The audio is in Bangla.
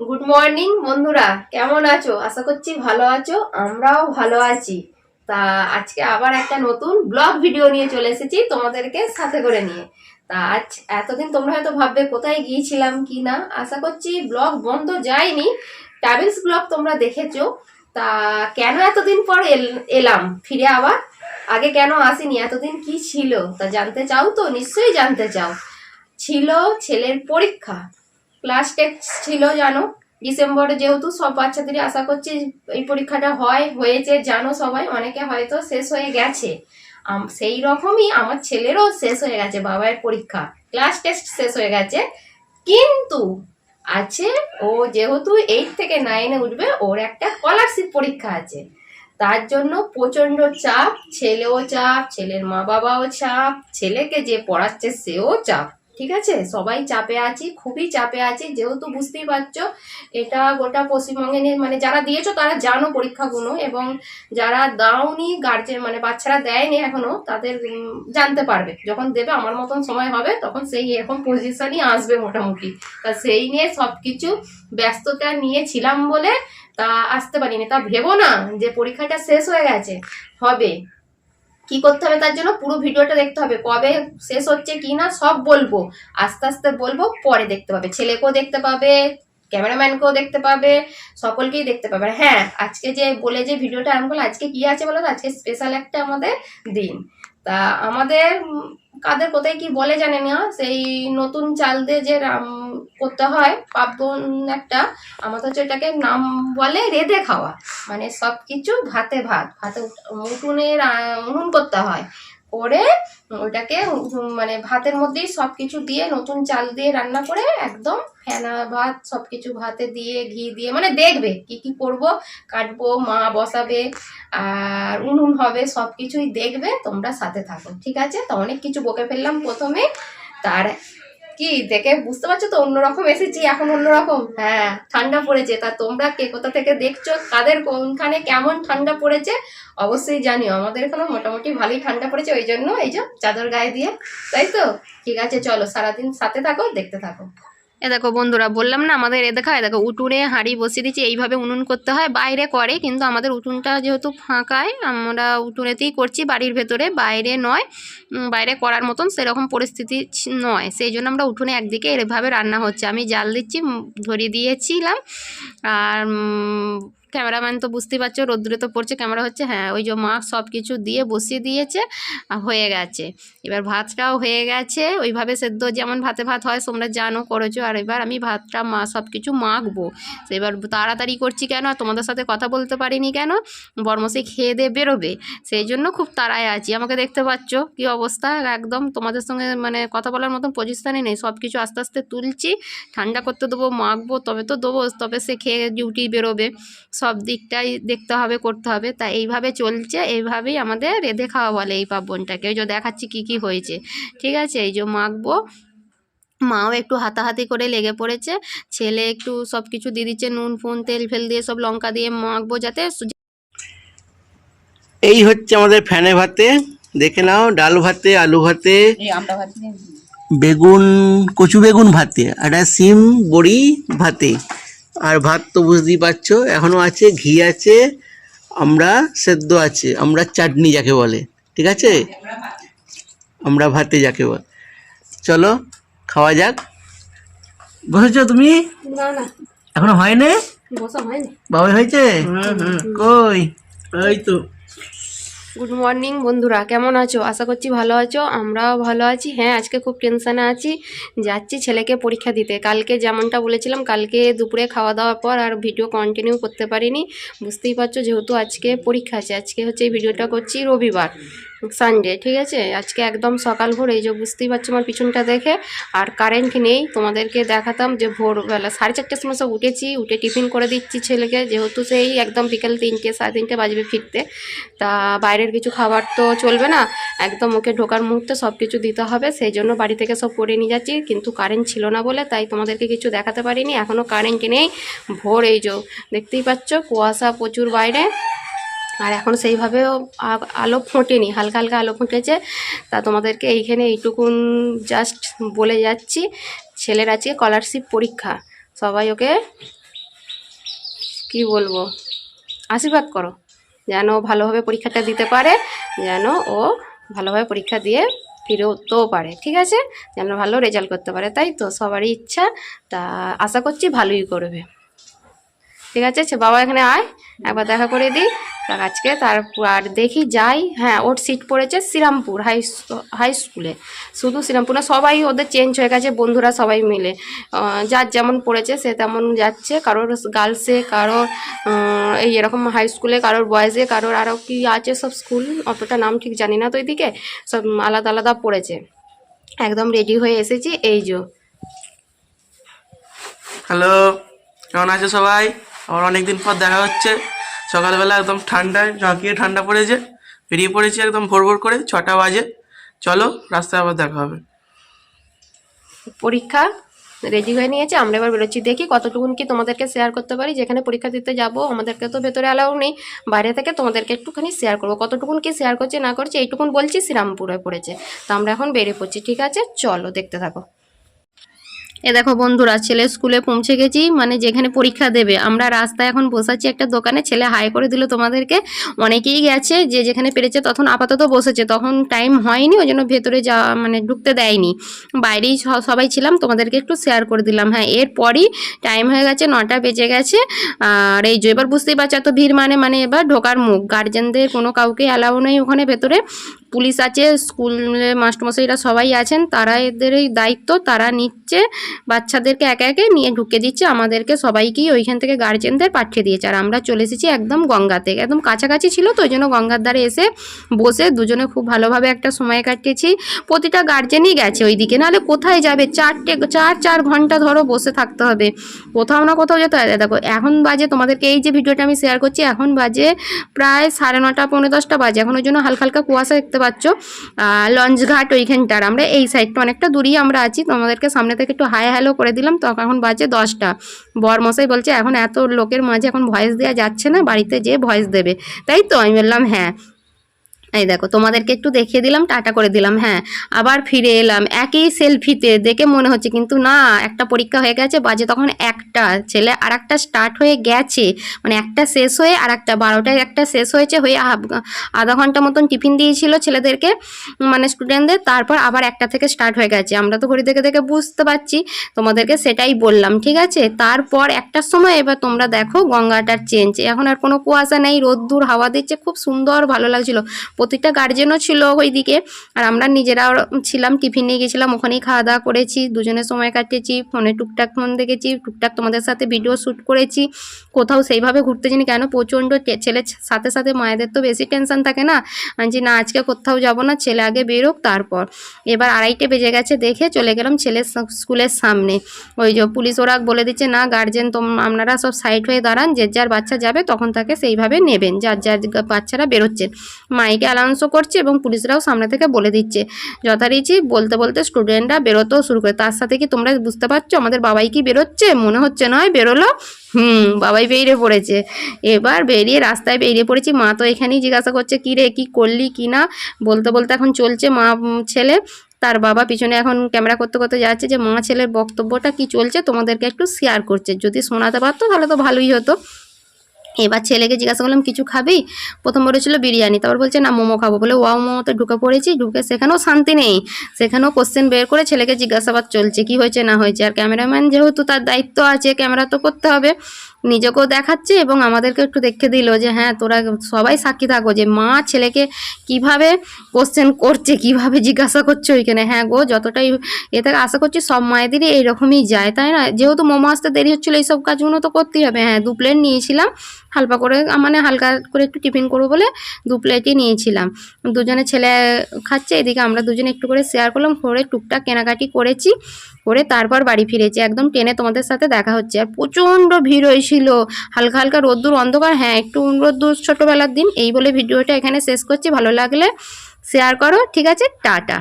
গুড মর্নিং বন্ধুরা, কেমন আছো? আশা করছি ভালো আছো, আমরাও ভালো আছি। তা আজকে আবার একটা নতুন ব্লগ ভিডিও নিয়ে চলে এসেছি তোমাদেরকে সাথে করে নিয়ে। তা আজ এতদিন তোমরা হয়তো ভাববে কোথায় গিয়েছিলাম কি না। আশা করছি ব্লগ বন্ধ যায়নি, ট্রাভেলস ব্লগ তোমরা দেখেছো। তা কেন এতদিন পর এলাম ফিরে আবার, আগে কেন আসিনি, এতদিন কি ছিল তা জানতে চাও তো? নিশ্চয়ই জানতে চাও। ছিল ছেলের পরীক্ষা, ক্লাস টেস্ট ছিল জানো, ডিসেম্বরে, যেহেতু সব বাচ্চাদেরই আশা করছি এই পরীক্ষাটা হয়েছে জানো সবাই, অনেকে হয়তো শেষ হয়ে গেছে। সেই রকমই আমার ছেলেরও শেষ হয়ে গেছে, বাবার পরীক্ষা ক্লাস টেস্ট শেষ হয়ে গেছে। কিন্তু আছে, ও যেহেতু 8 থেকে 9-এ উঠবে, ওর একটা স্কলারশিপ পরীক্ষা আছে। তার জন্য প্রচন্ড চাপ, ছেলেও চাপ, ছেলের মা বাবাও চাপ, ছেলেকে যে পড়াচ্ছে সেও চাপ। ঠিক আছে, সবাই চাপে আছি, খুবই চাপে আছি, যেহেতু বুঝতেই পারছো এটা গোটা পশ্চিমবঙ্গে মানে যারা দিয়েছো তারা জানো পরীক্ষাগুলো, এবং যারা দাওনি গার্জেন মানে বাচ্চারা দেয়নি এখনো, তাদের জানতে পারবে যখন দেবে, আমার মতন সময় হবে তখন সেই এরকম পজিশনই আসবে মোটামুটি। তা সেই নিয়ে সবকিছু ব্যস্ততা নিয়েছিলাম বলে তা আসতে পারিনি। তা ভেবো না যে পরীক্ষাটা শেষ হয়ে গেছে, হবে। কি করতে হবে তার জন্য পুরো ভিডিওটা দেখতে হবে, কবে শেষ হচ্ছে কি না সব বলবো, আস্তে আস্তে বলবো, পরে দেখতে পাবে, ছেলেকেও দেখতে পাবে, ক্যামেরাম্যানকেও দেখতে পাবে, সকলকেই দেখতে পাবে। হ্যাঁ, আজকে যে বলে যে ভিডিওটা আরম্ভ করলো, আজকে কি আছে বলো তো? আজকে স্পেশাল একটা আমাদের দিন। তা আমাদের কাদের কোথায় কি বলে জানে না, সেই নতুন চাল দিয়ে যে করতে হয় পার্বণ একটা, আমাদের হচ্ছে এটাকে নাম বলে রেঁধে খাওয়া। মানে সব কিছু ভাতে ভাতে উঠোনের উনুন করতে হয়, করে ওটাকে মানে ভাতের মধ্যেই সব কিছু দিয়ে নতুন চাল দিয়ে রান্না করে একদম ফেনা ভাত, সব কিছু ভাতে দিয়ে ঘি দিয়ে, মানে দেখবে কি কি করব, কাটবো, মা বসাবে, আর উনুন হবে, সব কিছুই দেখবে, তোমরা সাথে থাকো, ঠিক আছে? তো অনেক কিছু বকে ফেললাম প্রথমে, তার কি দেখে বুঝতে পারছো তো অন্যরকম এসেছি এখন, অন্যরকম। হ্যাঁ, ঠান্ডা পড়েছে। তা তোমরা কে কোথা থেকে দেখছো, কাদের কোনখানে কেমন ঠান্ডা পড়েছে অবশ্যই জানিও। আমাদের এখানে মোটামুটি ভালোই ঠান্ডা পড়েছে, ওই জন্য এই যে চাদর গায়ে দিয়ে, তাই তো? ঠিক আছে, চলো সারাদিন সাথে থাকো, দেখতে থাকো। এ দেখো বন্ধুরা, বললাম না আমাদের, এ দেখা, দেখো উঠোনে হাঁড়ি বসিয়ে দিচ্ছি, এইভাবে উনুন করতে হয়, বাইরে করে কিন্তু আমাদের উঠোনটা যেহেতু ফাঁকায়, আমরা উঠোনেতেই করছি, বাড়ির ভেতরে, বাইরে নয়। বাইরে করার মতন সেরকম পরিস্থিতি নয়, সেই জন্য আমরা উঠোনে একদিকে এভাবে রান্না হচ্ছে, আমি জাল দিচ্ছি, ধরিয়ে দিয়েছিলাম। আর ক্যামেরাম্যান তো বুঝতেই পারছো, রোদ্দুরে তো পড়ছে, ক্যামেরা হচ্ছে, হ্যাঁ ওই যে মা সব কিছু দিয়ে বসিয়ে দিয়েছে, হয়ে গেছে। এবার ভাতটাও হয়ে গেছে, ওইভাবে সেদ্ধ যেমন ভাতে ভাত হয় তোমরা জানো, করেছো। আর এবার আমি ভাতটা সব কিছু মাখবো। এবার তাড়াতাড়ি করছি কেন, আর তোমাদের সাথে কথা বলতে পারিনি কেন, বরমশাই খেয়ে দিয়ে বেরোবে, সেই জন্য খুব তাড়ায় আছি। আমাকে দেখতে পাচ্ছ কি অবস্থা, একদম তোমাদের সঙ্গে মানে কথা বলার মতন পজিশনে নেই। সব কিছু আস্তে আস্তে তুলছি, ঠান্ডা করতে দেবো, মাখবো, তবে তো দেবো, তবে সে খেয়ে ডিউটি বেরোবে, সব দিকটাই দেখতে হবে, করতে হবে। তা এইভাবে চলছে, এইভাবেই আমাদের রেঁধে খাওয়া বলে এই পার্বণটাকে। ওই যে দেখাচ্ছি কি কি হয়েছে, ঠিক আছে? এই যে মাখবো, মাও একটু হাতাহাতি করে লেগে পড়েছে, ছেলে একটু সব কিছু দিয়ে দিচ্ছে, নুন ফুন তেল ফেল দিয়ে, সব লঙ্কা দিয়ে মাখবো যাতে। এই হচ্ছে আমাদের ফ্যানে ভাতে, দেখে নাও, ডাল ভাতে, আলু ভাতে, বেগুন, কচু বেগুন ভাতে, আর একটা সিম বড়ি ভাতে। আর ভাত তো বুঝতেই পারছো এখনো আছে, ঘি আছে, আমরা সেদ্ধ আছে, আমরা চাটনি যাকে বলে, ঠিক আছে, আমরা ভাতে যাকে বলে। চলো খাওয়া যাক। বসেছো তুমি? না না, এখনো হয়নি? বসা হয়নি। বাবা হয়েছে? কই? এই তো। গুড মর্নিং বন্ধুরা, কেমন আছো? আশা করছি ভালো আছো, আমরাও ভালো আছি। হ্যাঁ, আজকে খুব টেনশানে আছি, যাচ্ছি ছেলেকে পরীক্ষা দিতে। কালকে যেমনটা বলেছিলাম, কালকে দুপুরে খাওয়া দাওয়ার পর আর ভিডিও কন্টিনিউ করতে পারিনি, বুঝতেই পারছো, যেহেতু আজকে পরীক্ষা আছে। আজকে হচ্ছে এই ভিডিওটা করছি রবিবার, সানডে, ঠিক আছে? আজকে একদম সকাল ভোর, এই যে বুঝতেই পারছো আমার পিছনটা দেখে, আর কারেন্ট নেই। তোমাদেরকে দেখাতাম যে ভোরবেলা 4:30-র সময় সব উঠেছি, উঠে টিফিন করে দিচ্ছি ছেলেকে, যেহেতু সেই একদম বিকেল 3টে 3:30 বাজবে ফিরতে। তা বাইরের কিছু খাবার তো চলবে না, একদম ওকে ঢোকার মুহূর্তে সব কিছু দিতে হবে, সেই জন্য বাড়ি থেকে সব করে নিয়ে যাচ্ছি। কিন্তু কারেন্ট ছিল না বলে তাই তোমাদেরকে কিছু দেখাতে পারিনি, এখনও কারেন্ট নেই। ভোর, এই যে দেখতেই পাচ্ছ কুয়াশা প্রচুর বাইরে, আর এখন সেইভাবেও আলো ফোটেনি, হালকা হালকা আলো ফুটেছে। তা তোমাদেরকে এইখানে এইটুকুন জাস্ট বলে যাচ্ছি, ছেলের আজকে স্কলারশিপ পরীক্ষা, সবাই ওকে কি বলবো, আশীর্বাদ করো যেন ভালোভাবে পরীক্ষাটা দিতে পারে, যেন ও ভালোভাবে পরীক্ষা দিয়ে ফিরতেও পারে, ঠিক আছে, যেন ভালো রেজাল্ট করতে পারে, তাই তো সবারই ইচ্ছা। তা আশা করছি ভালোই করবে, ঠিক আছে। বাবা এখানে আয়, একবার দেখা করে দিই তা আজকে। তারপর আর দেখি যাই, হ্যাঁ ওর সিট পড়েছে শ্রীরামপুর হাই স্কুলে। শুধু শ্রীরামপুর না, সবাই ওদের চেঞ্জ হয়ে গেছে, বন্ধুরা সবাই মিলে যার যেমন পড়েছে সে তেমন যাচ্ছে, কারোর গার্লসে, কারোর এই এরকম হাই স্কুলে, কারোর বয়েজে, কারোর আরও কি আছে সব স্কুল, অতটা নাম ঠিক জানি না তো ওইদিকে, সব আলাদা আলাদা পড়েছে। একদম রেডি হয়ে এসেছি, এই যে। হ্যালো, কেমন আছো সবাই? আমার অনেকদিন পর দেখা হচ্ছে। সকালবেলা একদম ঠান্ডায় ঝাঁকিয়ে ঠান্ডা পড়েছে, বেরিয়ে পড়েছি একদম ভোর ভোর করে, 6টা বাজে। চলো রাস্তায় আবার দেখা হবে। পরীক্ষা রেডি হয়ে নিয়েছে, আমরা এবার বেরোচ্ছি, দেখি কতটুকুন কি তোমাদেরকে শেয়ার করতে পারি। যেখানে পরীক্ষা দিতে যাব আমাদেরকে তো ভেতরে অ্যালাউ নেই, বাইরে থেকে তোমাদেরকে একটুখানি শেয়ার করবো, কতটুকুন কি শেয়ার করছে না করছে এইটুকুন বলছি। শ্রীরামপুরে পড়েছে, তো আমরা এখন বেরিয়ে পড়ছি, ঠিক আছে, চলো দেখতে থাকো। এ দেখো বন্ধুরা, ছেলে স্কুলে পৌঁছে গেছি, মানে যেখানে পরীক্ষা দেবে। আমরা রাস্তায় এখন বসাচ্ছি একটা দোকানে, ছেলে হাই করে দিল তোমাদেরকে। অনেকেই গেছে, যে যেখানে পেরেছে তখন আপাতত বসেছে, তখন টাইম হয়নি, ওই জন্য ভেতরে যাওয়া মানে ঢুকতে দেয়নি, বাইরেই সবাই ছিলাম, তোমাদেরকে একটু শেয়ার করে দিলাম। হ্যাঁ এরপরই টাইম হয়ে গেছে, 9টা বেজে গেছে। আর এই যে এবার বুঝতেই পারছো এত ভিড়, মানে এবার ঢোকার মুখ, গার্জেনদের কোনো কাউকে অ্যালাউ নেই ওখানে ভেতরে। পুলিশ আছে, স্কুলে মাস্টারমশাইরা সবাই আছেন, তারা এদেরই দায়িত্ব, তারা নিচ্ছে বাচ্চাদেরকে একে একে নিয়ে ঢুকে দিচ্ছে, আমাদেরকে সবাইকেই ওইখান থেকে গার্জেনদের পাঠিয়ে দিয়েছে। আর আমরা চলে এসেছি একদম গঙ্গাতে, একদম কাছাকাছি ছিল তো ওই জন্য গঙ্গার ধারে এসে বসে দুজনে খুব ভালোভাবে একটা সময় কাটিয়েছি। প্রতিটা গার্জেনই গেছে ওইদিকে, নাহলে কোথায় যাবে, 4 ঘন্টা ধরো বসে থাকতে হবে, কোথাও না কোথাও যেতে হয়। দেখো এখন বাজে, তোমাদেরকে এই যে ভিডিওটা আমি শেয়ার করছি এখন বাজে প্রায় 9:30 পৌনে 10টা বাজে এখন, ওই জন্য হালকা হালকা কুয়াশা দেখতে পাচ্ছ। লঞ্চঘাট ওইখানটার, আমরা এই সাইডটা অনেকটা দূরেই আমরা আছি, তোমাদেরকে সামনে থেকে একটু হাই হ্যালো করে দিলাম। তো এখন বাজে 10টা। বরমশাই বলছে এখন এত লোকের মাঝে এখন ভয়েস দেওয়া যাচ্ছে না, বাড়িতে যেয়ে ভয়েস দেবে, তাই তো আমি বললাম হ্যাঁ। এই দেখো তোমাদেরকে একটু দেখিয়ে দিলাম, টাটা করে দিলাম, হ্যাঁ আবার ফিরে এলাম একই সেলফিতে, দেখে মনে হচ্ছে কিন্তু না, একটা পরীক্ষা হয়ে গেছে, বাজে তখন 1টা, ছেলে আর একটা স্টার্ট হয়ে গেছে, মানে একটা শেষ হয়ে আর একটা 12টায় একটা শেষ হয়েছে, হয়ে আধা ঘন্টা মতন টিফিন দিয়েছিল ছেলেদেরকে, মানে স্টুডেন্টদের, তারপর আবার 1টা থেকে স্টার্ট হয়ে গেছে। আমরা তো ঘড়ি দেখে দেখে বুঝতে পারছি, তোমাদেরকে সেটাই বললাম, ঠিক আছে। তারপর 1টার সময় এবার তোমরা দেখো গঙ্গাটার চেঞ্জ, এখন আর কোনো কুয়াশা নেই, রোদ্দুর হাওয়া দিচ্ছে, খুব সুন্দর ভালো লাগছিল। প্রতিটা গার্জেনও ছিল ওইদিকে, আর আমরা নিজেরাও ছিলাম, টিফিন নিয়ে গেছিলাম, ওখানেই খাওয়া দাওয়া করেছি, দুজনের সময় কাটিয়েছি, ফোনে টুকটাক ফোন দেখেছি, টুকটাক তোমাদের সাথে ভিডিও শ্যুট করেছি। কোথাও সেইভাবে ঘুরতে যাইনি, কেন প্রচণ্ড ছেলের সাথে সাথে মায়েদের তো বেশি টেনশন থাকে না, যে না আজকে কোথাও যাব না, ছেলে আগে বেরোক তারপর। এবার 2:30 বেজে গেছে, দেখে চলে গেলাম ছেলের স্কুলের সামনে। ওই যে পুলিশ ওরা বলে দিচ্ছে না গার্জেন আপনারা সব সাইড হয়ে দাঁড়ান, যে যার বাচ্চা যাবে তখন তাকে সেইভাবে নেবেন, যার যার বাচ্চারা বেরোচ্ছেন। মাইকে অ্যানাউন্সও করছে এবং পুলিশরাও সামনে থেকে বলে দিচ্ছে। যথারীতি বলতে বলতে স্টুডেন্টরা বেরোতেও শুরু করে, তার সাথে কি তোমরা বুঝতে পারছো আমাদের বাবাই কি বেরোচ্ছে, মনে হচ্ছে নয় বেরোলো, বাবাই বেরিয়ে পড়েছে। এবার বেরিয়ে রাস্তায় বেরিয়ে পড়েছি, মা তো এখানেই জিজ্ঞাসা করছে কী রে কী করলি কি না, বলতে বলতে এখন চলছে মা ছেলে, তার বাবা পিছনে এখন ক্যামেরা করতে করতে যাচ্ছে, যে মা ছেলের বক্তব্যটা কি চলছে তোমাদেরকে একটু শেয়ার করছে, যদি শোনাতে পারতো তাহলে তো ভালোই হতো। এবার ছেলেকে জিজ্ঞাসা করলাম কিছু খাবি, প্রথম বলেছিল বিরিয়ানি, তারপর বলছে না মোমো খাবো, বলে ওয়াও মোমোতে ঢুকে পড়েছি, ঢুকে সেখানেও শান্তি নেই, সেখানেও কোশ্চেন বের করে ছেলেকে জিজ্ঞাসাবাদ চলছে কি হয়েছে না হয়েছে। আর ক্যামেরাম্যান যেহেতু তার দায়িত্ব আছে, ক্যামেরা তো করতে হবে, নিজেকেও দেখাচ্ছে এবং আমাদেরকে একটু দেখে দিল যে হ্যাঁ তোরা সবাই সাক্ষী থাকো, যে মা ছেলেকে কিভাবে কোশ্চেন করছে, কিভাবে জিজ্ঞাসা করছে ওইখানে। হ্যাঁ গো, যতটাই এ থেকে আশা করছি সব মায়েদেরই এইরকমই যায়, তাই না, যেহেতু মোমো আসতে দেরি হচ্ছিলো এইসব কাজগুলো তো করতেই হবে। হ্যাঁ 2 প্লেট নিয়েছিলাম, হালকা করে মানে হালকা করে একটু টিফিন করবো বলে 2 প্লেটই নিয়েছিলাম। দুজনে ছেলে খাচ্ছে, এদিকে আমরা দুজনে একটু করে শেয়ার করলাম, করে টুকটাক কেনাকাটি করেছি, করে তারপর বাড়ি ফিরেছি। একদম ট্রেনে তোমাদের সাথে দেখা হচ্ছে। আর প্রচণ্ড ভিড় হয়েছিল, হালকা হালকা রোদ্দুর অন্ধকার, হ্যাঁ একটু রোদ্দুর, ছোটোবেলার দিন। এই বলে ভিডিওটা এখানে শেষ করছি, ভালো লাগলে শেয়ার করো, ঠিক আছে, টাটা।